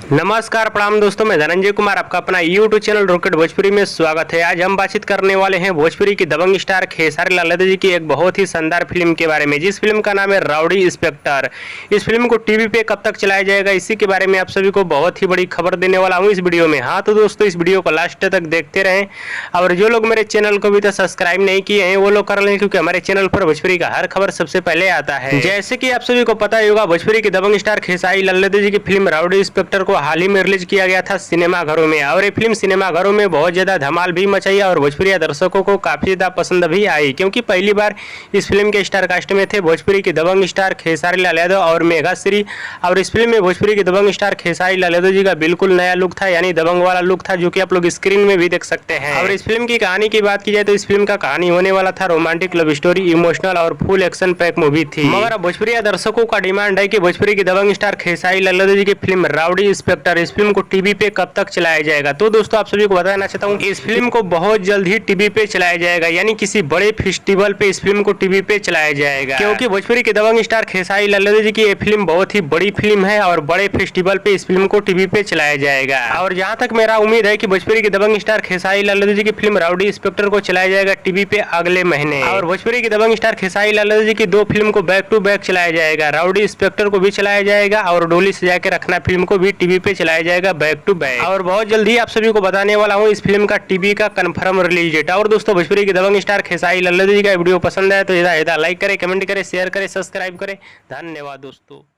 नमस्कार प्रणाम दोस्तों, मैं धनंजय कुमार आपका अपना यूट्यूब चैनल रॉकेट भोजपुरी में स्वागत है। आज हम बातचीत करने वाले हैं भोजपुरी की दबंग स्टार खेसारी लाल यादव जी की एक बहुत ही शानदार फिल्म के बारे में, जिस फिल्म का नाम है राउडी इंस्पेक्टर। इस फिल्म को टीवी पे कब तक चलाया जाएगा, इसी के बारे में आप सभी को बहुत ही बड़ी खबर देने वाला हूँ इस वीडियो में। हाँ तो दोस्तों, इस वीडियो को लास्ट तक देखते रहें और जो लोग मेरे चैनल को अभी तक सब्सक्राइब नहीं किए हैं वो लोग कर लें, क्योंकि हमारे चैनल पर भोजपुरी का हर खबर सबसे पहले आता है। जैसे कि आप सभी को पता ही होगा, भोजपुरी की दबंग स्टार खेसारी लाल यादव जी की फिल्म राउडी इंस्पेक्टर को हाल ही में रिलीज किया गया था सिनेमाघरों में, और ये फिल्म सिनेमाघरों में बहुत ज्यादा धमाल भी मचाई और भोजपुरी दर्शकों को काफी ज्यादा पसंद भी आई, क्योंकि पहली बार इस फिल्म के स्टार कास्ट में थे भोजपुरी की दबंग स्टार खेसारी लाल यादव और मेघाश्री। और इस फिल्म में भोजपुरी की दबंग स्टार खेसारी लाल यादव जी का बिल्कुल नया लुक था, यानी दबंग वाला लुक था, जो कि आप लोग स्क्रीन में भी देख सकते हैं। और इस फिल्म की कहानी की बात की जाए तो इस फिल्म का कहानी होने वाला था रोमांटिक लव स्टोरी, इमोशनल और फुल एक्शन पैक मूवी थी। मगर भोजपुरी दर्शकों का डिमांड है कि भोजपुरी की दबंग स्टार खेसारी लाल यादव जी की फिल्म राउडी इंस्पेक्टर, इस फिल्म को टीवी पे कब तक चलाया जाएगा। तो दोस्तों, आप सभी को बताना चाहता हूँ इस फिल्म को बहुत जल्द ही टीवी पे चलाया जाएगा, यानी किसी बड़े फेस्टिवल पे इस फिल्म को टीवी पे चलाया जाएगा, क्योंकि भोजपुरी के दबंग स्टार खेसारी लाल यादव जी की ये फिल्म बहुत ही बड़ी फिल्म है और बड़े फेस्टिवल पे इस फिल्म को टीवी पे चलाया जाएगा। और जहाँ तक मेरा उम्मीद है कि भोजपुरी की दबंग स्टार खेसारी लाल यादव जी की फिल्म राउडी इंस्पेक्टर को चलाया जाएगा टीवी पे अगले महीने। और भोजपुरी की दबंग स्टार खेसारी लाल यादव जी की दो फिल्म को बैक टू बैक चलाया जाएगा, राउडी इंस्पेक्टर को भी चलाया जाएगा और डोली सजा के रखना फिल्म को भी टीवी पे चलाया जाएगा बैक टू बैक। और बहुत जल्दी आप सभी को बताने वाला हूँ इस फिल्म का टीवी का कंफर्म रिलीज डेट। और दोस्तों, भोजपुरी की दबंग स्टार खेसारी लाल यादव जी का वीडियो पसंद है तो लाइक करें, कमेंट करें, शेयर करें, सब्सक्राइब करें। धन्यवाद दोस्तों।